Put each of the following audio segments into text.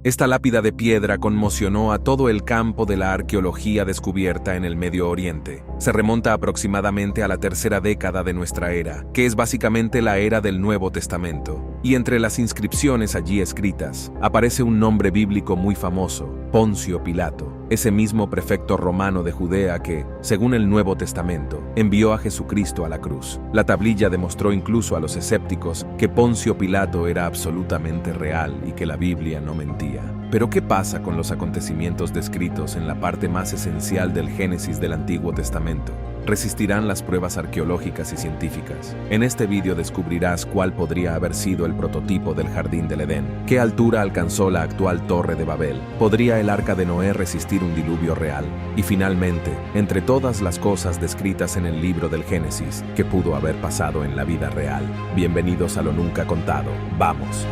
Esta lápida de piedra conmocionó a todo el campo de la arqueología descubierta en el Medio Oriente. Se remonta aproximadamente a la tercera década de nuestra era, que es básicamente la era del Nuevo Testamento. Y entre las inscripciones allí escritas, aparece un nombre bíblico muy famoso, Poncio Pilato, ese mismo prefecto romano de Judea que, según el Nuevo Testamento, envió a Jesucristo a la cruz. La tablilla demostró incluso a los escépticos que Poncio Pilato era absolutamente real y que la Biblia no mentía. Pero ¿qué pasa con los acontecimientos descritos en la parte más esencial del Génesis del Antiguo Testamento? ¿Resistirán las pruebas arqueológicas y científicas? En este vídeo descubrirás cuál podría haber sido el prototipo del Jardín del Edén. ¿Qué altura alcanzó la actual Torre de Babel? ¿Podría el Arca de Noé resistir un diluvio real? Y finalmente, entre todas las cosas descritas en el libro del Génesis, ¿qué pudo haber pasado en la vida real? Bienvenidos a Lo Nunca Contado. ¡Vamos!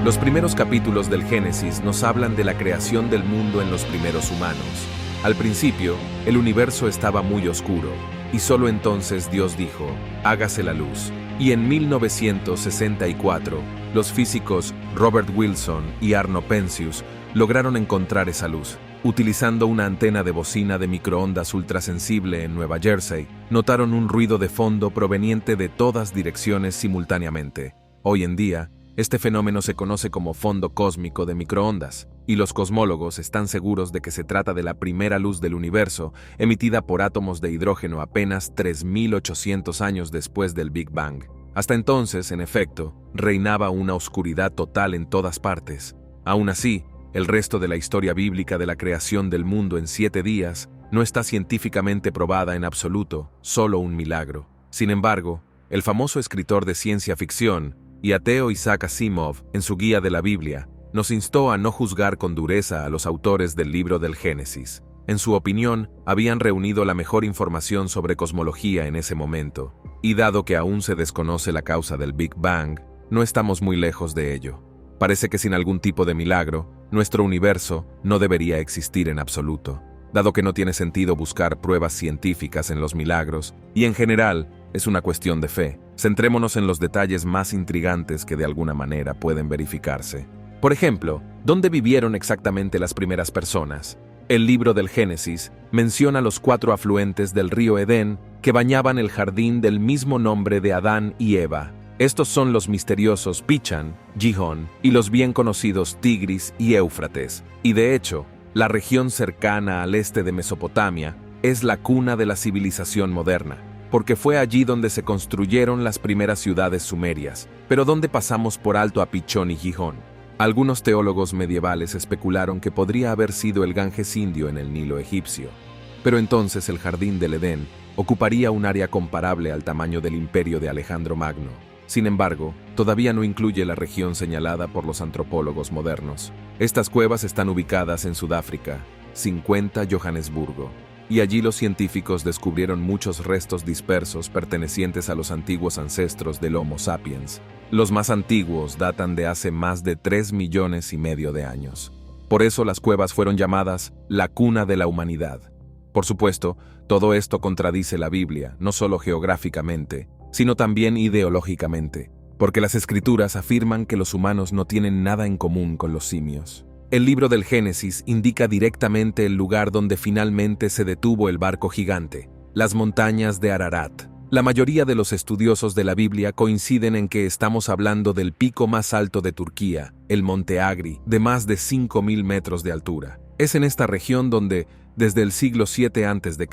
Los primeros capítulos del Génesis nos hablan de la creación del mundo en los primeros humanos. Al principio, el universo estaba muy oscuro, y solo entonces Dios dijo, hágase la luz. Y en 1964, los físicos Robert Wilson y Arno Penzias lograron encontrar esa luz. Utilizando una antena de bocina de microondas ultrasensible en Nueva Jersey, notaron un ruido de fondo proveniente de todas direcciones simultáneamente. Hoy en día, este fenómeno se conoce como fondo cósmico de microondas, y los cosmólogos están seguros de que se trata de la primera luz del universo, emitida por átomos de hidrógeno apenas 3.800 años después del Big Bang. Hasta entonces, en efecto, reinaba una oscuridad total en todas partes. Aún así, el resto de la historia bíblica de la creación del mundo en 7 días no está científicamente probada en absoluto, solo un milagro. Sin embargo, el famoso escritor de ciencia ficción y ateo Isaac Asimov, en su guía de la Biblia, nos instó a no juzgar con dureza a los autores del libro del Génesis. En su opinión, habían reunido la mejor información sobre cosmología en ese momento, y dado que aún se desconoce la causa del Big Bang, no estamos muy lejos de ello. Parece que sin algún tipo de milagro, nuestro universo no debería existir en absoluto. Dado que no tiene sentido buscar pruebas científicas en los milagros, y en general, es una cuestión de fe. Centrémonos en los detalles más intrigantes que de alguna manera pueden verificarse. Por ejemplo, ¿dónde vivieron exactamente las primeras personas? El libro del Génesis menciona los 4 afluentes del río Edén que bañaban el jardín del mismo nombre de Adán y Eva. Estos son los misteriosos Pichan, Gihón y los bien conocidos Tigris y Éufrates. Y de hecho, la región cercana al este de Mesopotamia es la cuna de la civilización moderna, porque fue allí donde se construyeron las primeras ciudades sumerias, pero donde pasamos por alto a Pichón y Gihón. Algunos teólogos medievales especularon que podría haber sido el Ganges indio en el Nilo egipcio, pero entonces el Jardín del Edén ocuparía un área comparable al tamaño del imperio de Alejandro Magno. Sin embargo, todavía no incluye la región señalada por los antropólogos modernos. Estas cuevas están ubicadas en Sudáfrica, 50 Johannesburgo, y allí los científicos descubrieron muchos restos dispersos pertenecientes a los antiguos ancestros del Homo sapiens. Los más antiguos datan de hace más de 3,5 millones de años. Por eso las cuevas fueron llamadas la cuna de la humanidad. Por supuesto, todo esto contradice la Biblia, no solo geográficamente, sino también ideológicamente, porque las Escrituras afirman que los humanos no tienen nada en común con los simios. El libro del Génesis indica directamente el lugar donde finalmente se detuvo el barco gigante, las montañas de Ararat. La mayoría de los estudiosos de la Biblia coinciden en que estamos hablando del pico más alto de Turquía, el Monte Agri, de más de 5,000 metros de altura. Es en esta región donde, desde el siglo VII a.C.,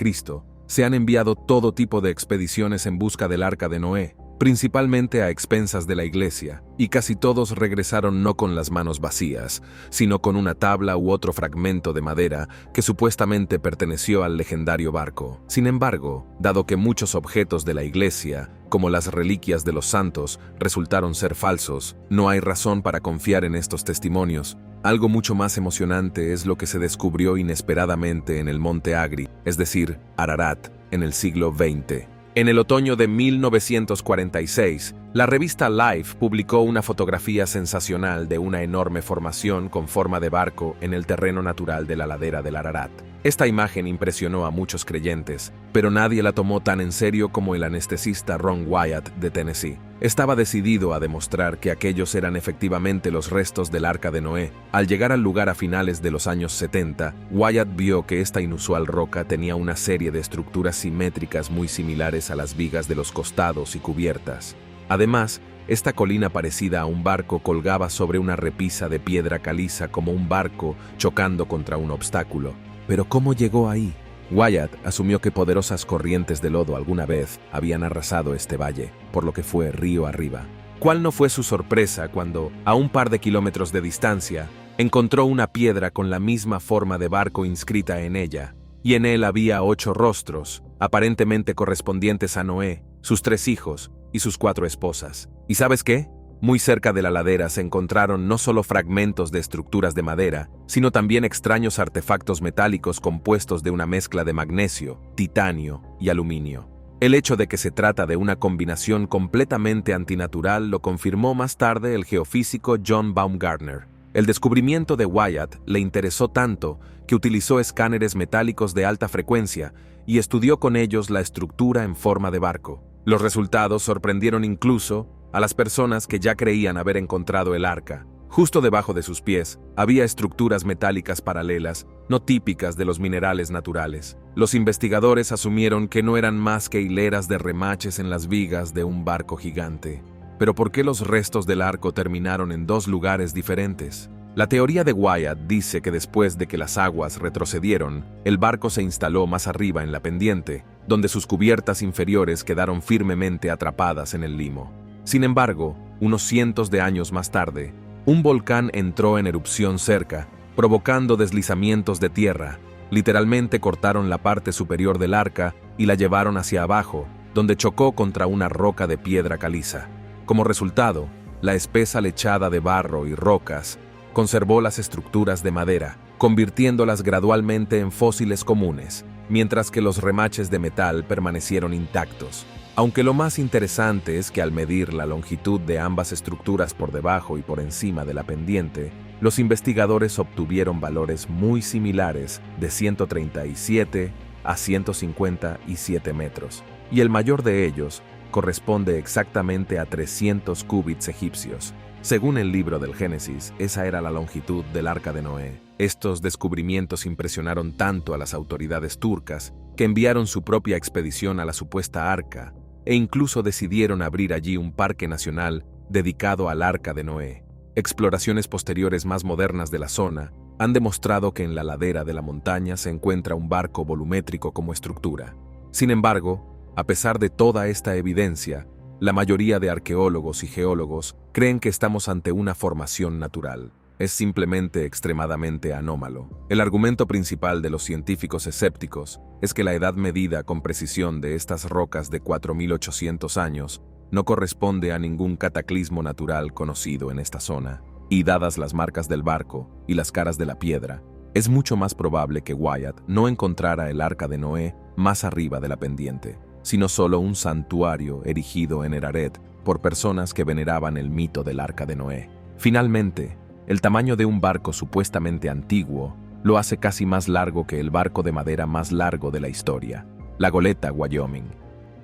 se han enviado todo tipo de expediciones en busca del Arca de Noé, principalmente a expensas de la Iglesia, y casi todos regresaron no con las manos vacías, sino con una tabla u otro fragmento de madera que supuestamente perteneció al legendario barco. Sin embargo, dado que muchos objetos de la Iglesia, como las reliquias de los santos, resultaron ser falsos, no hay razón para confiar en estos testimonios. Algo mucho más emocionante es lo que se descubrió inesperadamente en el Monte Agri, es decir, Ararat, en el siglo XX. En el otoño de 1946, La revista Life publicó una fotografía sensacional de una enorme formación con forma de barco en el terreno natural de la ladera del Ararat. Esta imagen impresionó a muchos creyentes, pero nadie la tomó tan en serio como el anestesista Ron Wyatt de Tennessee. Estaba decidido a demostrar que aquellos eran efectivamente los restos del Arca de Noé. Al llegar al lugar a finales de los años 70, Wyatt vio que esta inusual roca tenía una serie de estructuras simétricas muy similares a las vigas de los costados y cubiertas. Además, esta colina parecida a un barco colgaba sobre una repisa de piedra caliza como un barco chocando contra un obstáculo. ¿Pero cómo llegó ahí? Wyatt asumió que poderosas corrientes de lodo alguna vez habían arrasado este valle, por lo que fue río arriba. ¿Cuál no fue su sorpresa cuando, a un par de kilómetros de distancia, encontró una piedra con la misma forma de barco inscrita en ella? Y en él había 8 rostros, aparentemente correspondientes a Noé, sus 3 hijos y sus 4 esposas. ¿Y sabes qué? Muy cerca de la ladera se encontraron no solo fragmentos de estructuras de madera, sino también extraños artefactos metálicos compuestos de una mezcla de magnesio, titanio y aluminio. El hecho de que se trata de una combinación completamente antinatural lo confirmó más tarde el geofísico John Baumgartner. El descubrimiento de Wyatt le interesó tanto que utilizó escáneres metálicos de alta frecuencia y estudió con ellos la estructura en forma de barco. Los resultados sorprendieron incluso a las personas que ya creían haber encontrado el arca. Justo debajo de sus pies había estructuras metálicas paralelas, no típicas de los minerales naturales. Los investigadores asumieron que no eran más que hileras de remaches en las vigas de un barco gigante. Pero ¿por qué los restos del arco terminaron en 2 lugares diferentes? La teoría de Wyatt dice que después de que las aguas retrocedieron, el barco se instaló más arriba en la pendiente, donde sus cubiertas inferiores quedaron firmemente atrapadas en el limo. Sin embargo, unos cientos de años más tarde, un volcán entró en erupción cerca, provocando deslizamientos de tierra. Literalmente cortaron la parte superior del arca y la llevaron hacia abajo, donde chocó contra una roca de piedra caliza. Como resultado, la espesa lechada de barro y rocas conservó las estructuras de madera, convirtiéndolas gradualmente en fósiles comunes, mientras que los remaches de metal permanecieron intactos. Aunque lo más interesante es que al medir la longitud de ambas estructuras por debajo y por encima de la pendiente, los investigadores obtuvieron valores muy similares de 137 a 157 metros, y el mayor de ellos corresponde exactamente a 300 cúbits egipcios. Según el libro del Génesis, esa era la longitud del Arca de Noé. Estos descubrimientos impresionaron tanto a las autoridades turcas que enviaron su propia expedición a la supuesta arca e incluso decidieron abrir allí un parque nacional dedicado al Arca de Noé. Exploraciones posteriores más modernas de la zona han demostrado que en la ladera de la montaña se encuentra un barco volumétrico como estructura. Sin embargo, a pesar de toda esta evidencia, la mayoría de arqueólogos y geólogos creen que estamos ante una formación natural. Es simplemente extremadamente anómalo. El argumento principal de los científicos escépticos es que la edad medida con precisión de estas rocas de 4.800 años no corresponde a ningún cataclismo natural conocido en esta zona. Y dadas las marcas del barco y las caras de la piedra, es mucho más probable que Wyatt no encontrara el Arca de Noé más arriba de la pendiente, sino solo un santuario erigido en Eraret por personas que veneraban el mito del Arca de Noé. Finalmente, el tamaño de un barco supuestamente antiguo lo hace casi más largo que el barco de madera más largo de la historia, la goleta Wyoming.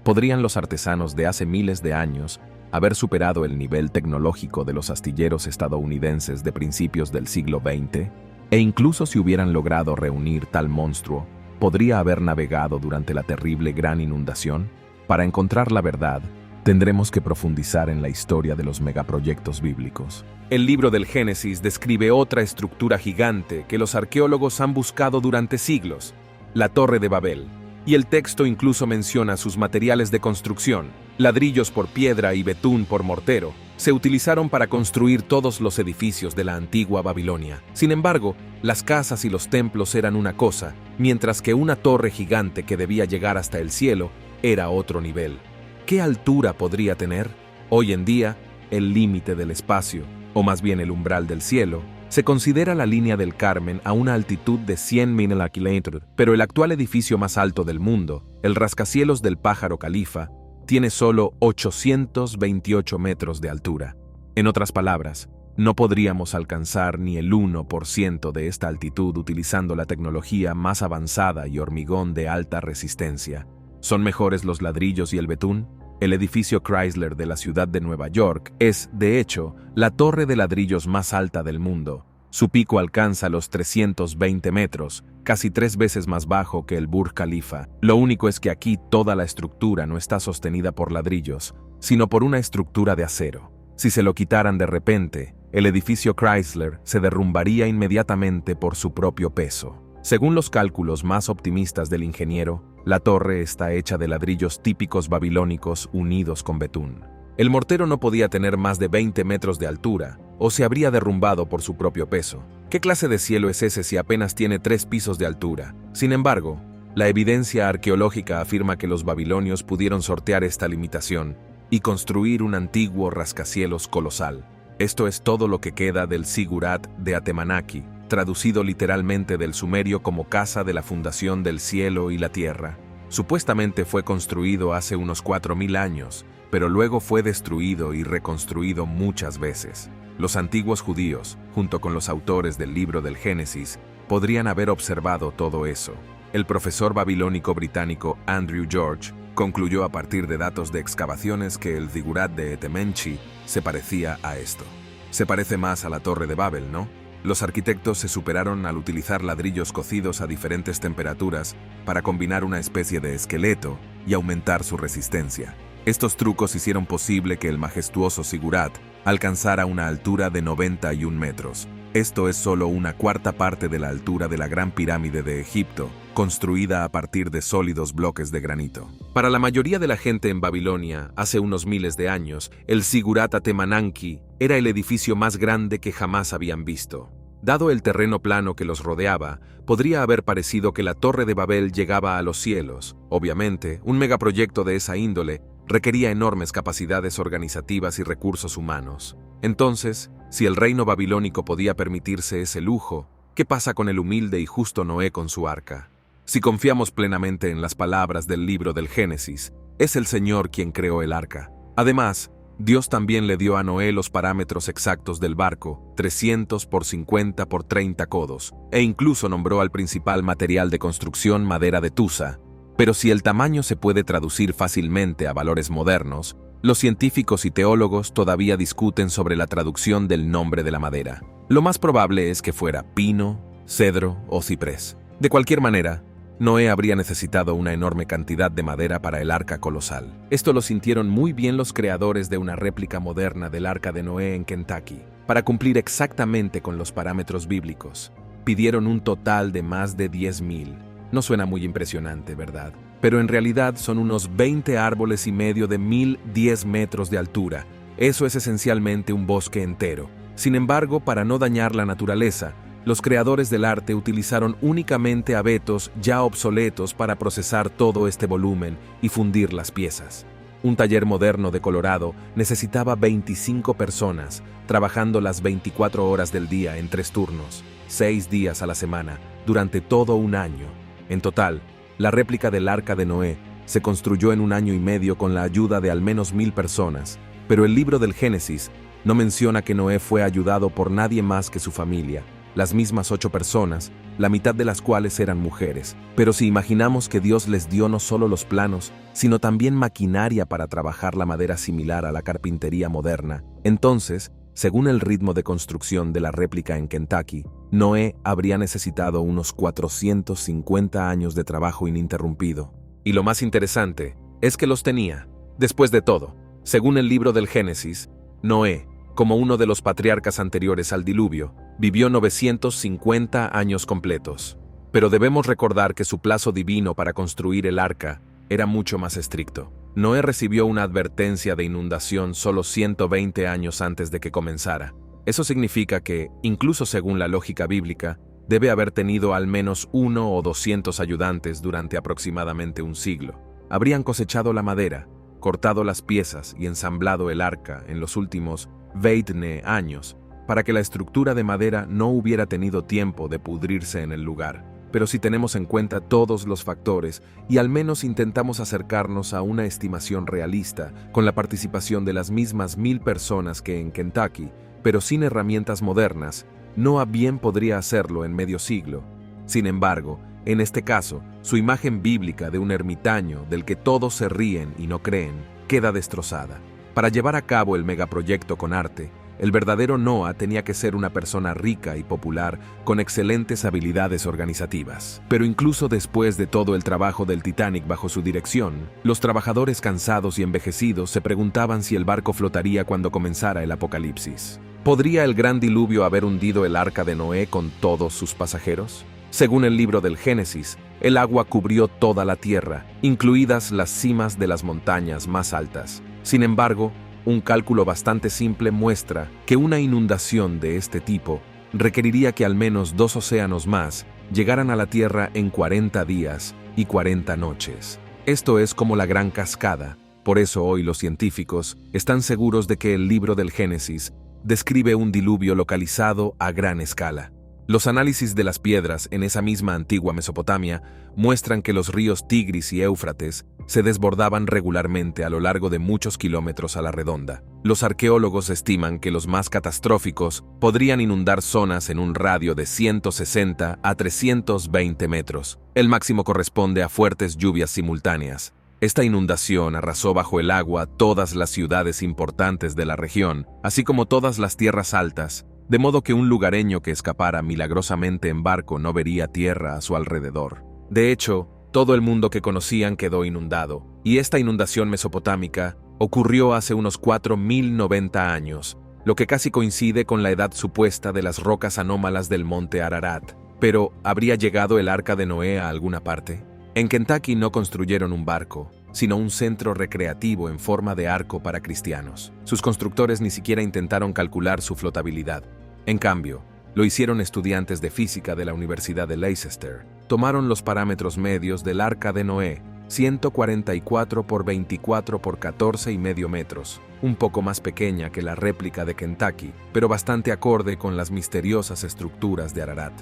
¿Podrían los artesanos de hace miles de años haber superado el nivel tecnológico de los astilleros estadounidenses de principios del siglo XX? E incluso si hubieran logrado reunir tal monstruo, ¿podría haber navegado durante la terrible gran inundación? Para encontrar la verdad, tendremos que profundizar en la historia de los megaproyectos bíblicos. El libro del Génesis describe otra estructura gigante que los arqueólogos han buscado durante siglos, la Torre de Babel. Y el texto incluso menciona sus materiales de construcción. Ladrillos por piedra y betún por mortero se utilizaron para construir todos los edificios de la antigua Babilonia. Sin embargo, las casas y los templos eran una cosa, mientras que una torre gigante que debía llegar hasta el cielo era otro nivel. ¿Qué altura podría tener? Hoy en día, el límite del espacio, o más bien el umbral del cielo, se considera la línea del Carmen a una altitud de 100.000 kilómetros, pero el actual edificio más alto del mundo, el rascacielos del Pájaro Califa, tiene solo 828 metros de altura. En otras palabras, no podríamos alcanzar ni el 1% de esta altitud utilizando la tecnología más avanzada y hormigón de alta resistencia. ¿Son mejores los ladrillos y el betún? El edificio Chrysler de la ciudad de Nueva York es, de hecho, la torre de ladrillos más alta del mundo. Su pico alcanza los 320 metros, casi 3 veces más bajo que el Burj Khalifa. Lo único es que aquí toda la estructura no está sostenida por ladrillos, sino por una estructura de acero. Si se lo quitaran de repente, el edificio Chrysler se derrumbaría inmediatamente por su propio peso. Según los cálculos más optimistas del ingeniero, la torre está hecha de ladrillos típicos babilónicos unidos con betún. El mortero no podía tener más de 20 metros de altura, o se habría derrumbado por su propio peso. ¿Qué clase de cielo es ese si apenas tiene 3 pisos de altura? Sin embargo, la evidencia arqueológica afirma que los babilonios pudieron sortear esta limitación y construir un antiguo rascacielos colosal. Esto es todo lo que queda del Zigurat de Atemanaki, traducido literalmente del sumerio como casa de la fundación del cielo y la tierra. Supuestamente fue construido hace unos 4000 años, pero luego fue destruido y reconstruido muchas veces. Los antiguos judíos, junto con los autores del libro del Génesis, podrían haber observado todo eso. El profesor babilónico británico Andrew George concluyó a partir de datos de excavaciones que el Zigurat de Etemenchi se parecía a esto. Se parece más a la Torre de Babel, ¿no? Los arquitectos se superaron al utilizar ladrillos cocidos a diferentes temperaturas para combinar una especie de esqueleto y aumentar su resistencia. Estos trucos hicieron posible que el majestuoso Zigurat alcanzara una altura de 91 metros. Esto es solo una cuarta parte de la altura de la Gran Pirámide de Egipto, construida a partir de sólidos bloques de granito. Para la mayoría de la gente en Babilonia, hace unos miles de años, el Zigurat Atemananki era el edificio más grande que jamás habían visto. Dado el terreno plano que los rodeaba, podría haber parecido que la Torre de Babel llegaba a los cielos. Obviamente, un megaproyecto de esa índole requería enormes capacidades organizativas y recursos humanos. Entonces, si el reino babilónico podía permitirse ese lujo, ¿qué pasa con el humilde y justo Noé con su arca? Si confiamos plenamente en las palabras del libro del Génesis, es el Señor quien creó el arca. Además, Dios también le dio a Noé los parámetros exactos del barco, 300 por 50 por 30 codos, e incluso nombró al principal material de construcción madera de tusa. Pero si el tamaño se puede traducir fácilmente a valores modernos, los científicos y teólogos todavía discuten sobre la traducción del nombre de la madera. Lo más probable es que fuera pino, cedro o ciprés. De cualquier manera, Noé habría necesitado una enorme cantidad de madera para el arca colosal. Esto lo sintieron muy bien los creadores de una réplica moderna del arca de Noé en Kentucky. Para cumplir exactamente con los parámetros bíblicos, pidieron un total de más de 10,000. No suena muy impresionante, ¿verdad? Pero en realidad son unos 20 árboles y medio de 1010 metros de altura. Eso es esencialmente un bosque entero. Sin embargo, para no dañar la naturaleza, los creadores del arte utilizaron únicamente abetos ya obsoletos para procesar todo este volumen y fundir las piezas. Un taller moderno de Colorado necesitaba 25 personas, trabajando las 24 horas del día en 3 turnos, 6 días a la semana, durante todo un año. En total, la réplica del Arca de Noé se construyó en 1 año y medio con la ayuda de al menos 1000 personas, pero el libro del Génesis no menciona que Noé fue ayudado por nadie más que su familia, las mismas 8 personas, la mitad de las cuales eran mujeres. Pero si imaginamos que Dios les dio no solo los planos, sino también maquinaria para trabajar la madera similar a la carpintería moderna, entonces, según el ritmo de construcción de la réplica en Kentucky, Noé habría necesitado unos 450 años de trabajo ininterrumpido. Y lo más interesante es que los tenía. Después de todo, según el libro del Génesis, Noé, como uno de los patriarcas anteriores al diluvio, vivió 950 años completos. Pero debemos recordar que su plazo divino para construir el arca era mucho más estricto. Noé recibió una advertencia de inundación solo 120 años antes de que comenzara. Eso significa que, incluso según la lógica bíblica, debe haber tenido al menos 1 o 200 ayudantes durante aproximadamente un siglo. Habrían cosechado la madera, cortado las piezas y ensamblado el arca en los últimos 20 años, para que la estructura de madera no hubiera tenido tiempo de pudrirse en el lugar. pero si tenemos en cuenta todos los factores y al menos intentamos acercarnos a una estimación realista, con la participación de las mismas 1000 personas que en Kentucky, pero sin herramientas modernas, Noah bien podría hacerlo en medio siglo. Sin embargo, en este caso, su imagen bíblica de un ermitaño del que todos se ríen y no creen, queda destrozada. Para llevar a cabo el megaproyecto con arte, el verdadero Noah tenía que ser una persona rica y popular con excelentes habilidades organizativas. Pero incluso después de todo el trabajo del Titanic bajo su dirección, los trabajadores cansados y envejecidos se preguntaban si el barco flotaría cuando comenzara el apocalipsis. ¿Podría el gran diluvio haber hundido el arca de Noé con todos sus pasajeros? Según el libro del Génesis, el agua cubrió toda la tierra, incluidas las cimas de las montañas más altas. Sin embargo, un cálculo bastante simple muestra que una inundación de este tipo requeriría que al menos 2 océanos más llegaran a la Tierra en 40 días y 40 noches. Esto es como la Gran Cascada. Por eso hoy los científicos están seguros de que el libro del Génesis describe un diluvio localizado a gran escala. Los análisis de las piedras en esa misma antigua Mesopotamia muestran que los ríos Tigris y Éufrates se desbordaban regularmente a lo largo de muchos kilómetros a la redonda. Los arqueólogos estiman que los más catastróficos podrían inundar zonas en un radio de 160 a 320 metros. El máximo corresponde a fuertes lluvias simultáneas. Esta inundación arrasó bajo el agua todas las ciudades importantes de la región, así como todas las tierras altas, de modo que un lugareño que escapara milagrosamente en barco no vería tierra a su alrededor. De hecho, todo el mundo que conocían quedó inundado, y esta inundación mesopotámica ocurrió hace unos 4090 años, lo que casi coincide con la edad supuesta de las rocas anómalas del monte Ararat. Pero, ¿habría llegado el arca de Noé a alguna parte? En Kentucky no construyeron un barco, sino un centro recreativo en forma de arco para cristianos. Sus constructores ni siquiera intentaron calcular su flotabilidad. En cambio, lo hicieron estudiantes de física de la Universidad de Leicester. Tomaron los parámetros medios del arca de Noé, 144 por 24 por 14 y medio metros, un poco más pequeña que la réplica de Kentucky, pero bastante acorde con las misteriosas estructuras de Ararat.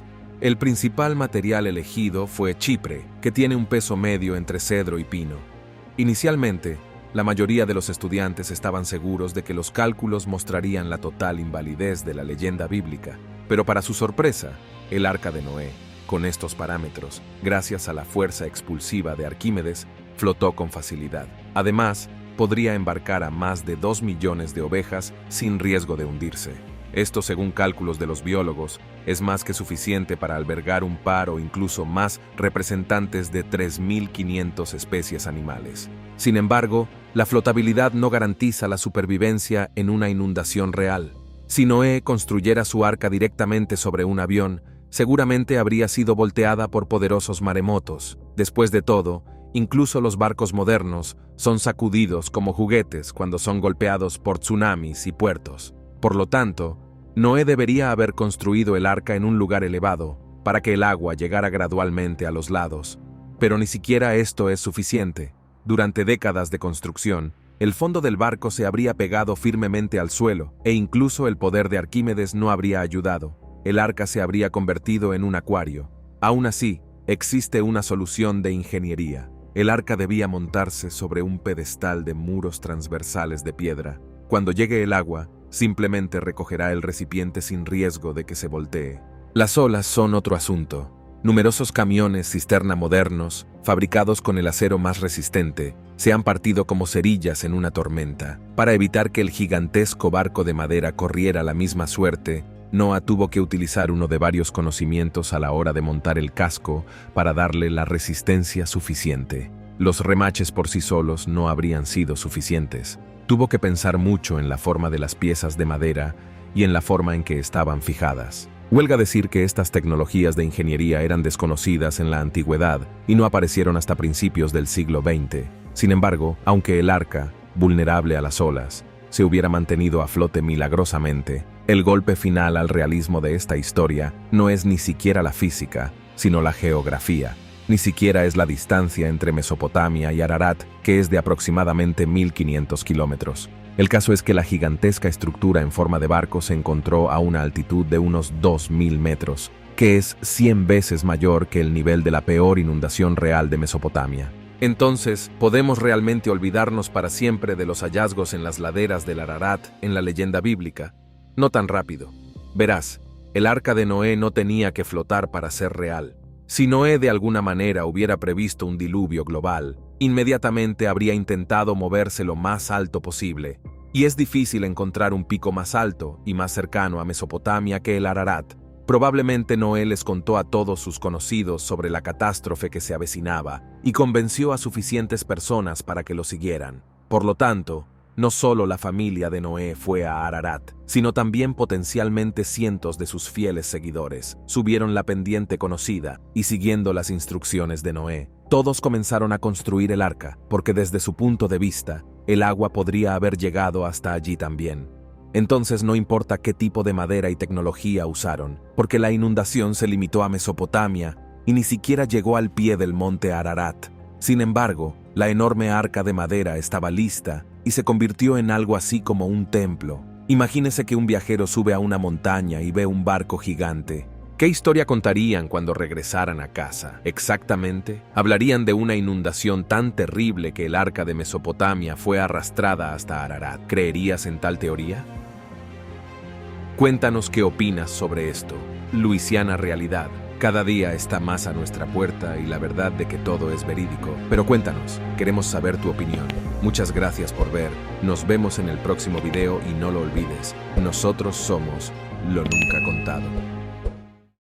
El principal material elegido fue chipre, que tiene un peso medio entre cedro y pino. Inicialmente, la mayoría de los estudiantes estaban seguros de que los cálculos mostrarían la total invalidez de la leyenda bíblica, pero para su sorpresa, el arca de Noé, con estos parámetros, gracias a la fuerza expulsiva de Arquímedes, flotó con facilidad. Además, podría embarcar a más de 2 millones de ovejas sin riesgo de hundirse. Esto, según cálculos de los biólogos, es más que suficiente para albergar un par o incluso más representantes de 3.500 especies animales. Sin embargo, la flotabilidad no garantiza la supervivencia en una inundación real. Si Noé construyera su arca directamente sobre un avión, seguramente habría sido volteada por poderosos maremotos. Después de todo, incluso los barcos modernos son sacudidos como juguetes cuando son golpeados por tsunamis y puertos. Por lo tanto, Noé debería haber construido el arca en un lugar elevado para que el agua llegara gradualmente a los lados. Pero ni siquiera esto es suficiente. Durante décadas de construcción, el fondo del barco se habría pegado firmemente al suelo, e incluso el poder de Arquímedes no habría ayudado. El arca se habría convertido en un acuario. Aún así, existe una solución de ingeniería. El arca debía montarse sobre un pedestal de muros transversales de piedra. Cuando llegue el agua, simplemente recogerá el recipiente sin riesgo de que se voltee. Las olas son otro asunto. Numerosos camiones cisterna modernos, fabricados con el acero más resistente, se han partido como cerillas en una tormenta. Para evitar que el gigantesco barco de madera corriera la misma suerte, Noah tuvo que utilizar uno de varios conocimientos a la hora de montar el casco para darle la resistencia suficiente. Los remaches por sí solos no habrían sido suficientes. Tuvo que pensar mucho en la forma de las piezas de madera y en la forma en que estaban fijadas. Huelga decir que estas tecnologías de ingeniería eran desconocidas en la antigüedad y no aparecieron hasta principios del siglo XX. Sin embargo, aunque el arca, vulnerable a las olas, se hubiera mantenido a flote milagrosamente, el golpe final al realismo de esta historia no es ni siquiera la física, sino la geografía. Ni siquiera es la distancia entre Mesopotamia y Ararat, que es de aproximadamente 1.500 kilómetros. El caso es que la gigantesca estructura en forma de barco se encontró a una altitud de unos 2.000 metros. que es 100 veces mayor que el nivel de la peor inundación real de Mesopotamia. Entonces, ¿podemos realmente olvidarnos para siempre de los hallazgos en las laderas del Ararat en la leyenda bíblica? No tan rápido. Verás, el arca de Noé no tenía que flotar para ser real. Si Noé de alguna manera hubiera previsto un diluvio global, inmediatamente habría intentado moverse lo más alto posible. Y es difícil encontrar un pico más alto y más cercano a Mesopotamia que el Ararat. Probablemente Noé les contó a todos sus conocidos sobre la catástrofe que se avecinaba y convenció a suficientes personas para que lo siguieran. Por lo tanto, no solo la familia de Noé fue a Ararat, sino también potencialmente cientos de sus fieles seguidores subieron la pendiente conocida y siguiendo las instrucciones de Noé, todos comenzaron a construir el arca, porque desde su punto de vista, el agua podría haber llegado hasta allí también. Entonces no importa qué tipo de madera y tecnología usaron, porque la inundación se limitó a Mesopotamia y ni siquiera llegó al pie del monte Ararat. Sin embargo, la enorme arca de madera estaba lista y se convirtió en algo así como un templo. Imagínese que un viajero sube a una montaña y ve un barco gigante. ¿Qué historia contarían cuando regresaran a casa? Exactamente, hablarían de una inundación tan terrible que el arca de Mesopotamia fue arrastrada hasta Ararat. ¿Creerías en tal teoría? Cuéntanos qué opinas sobre esto. Luisiana Realidad. Cada día está más a nuestra puerta y la verdad de que todo es verídico. Pero cuéntanos, queremos saber tu opinión. Muchas gracias por ver. Nos vemos en el próximo video y no lo olvides. Nosotros somos Lo Nunca Contado.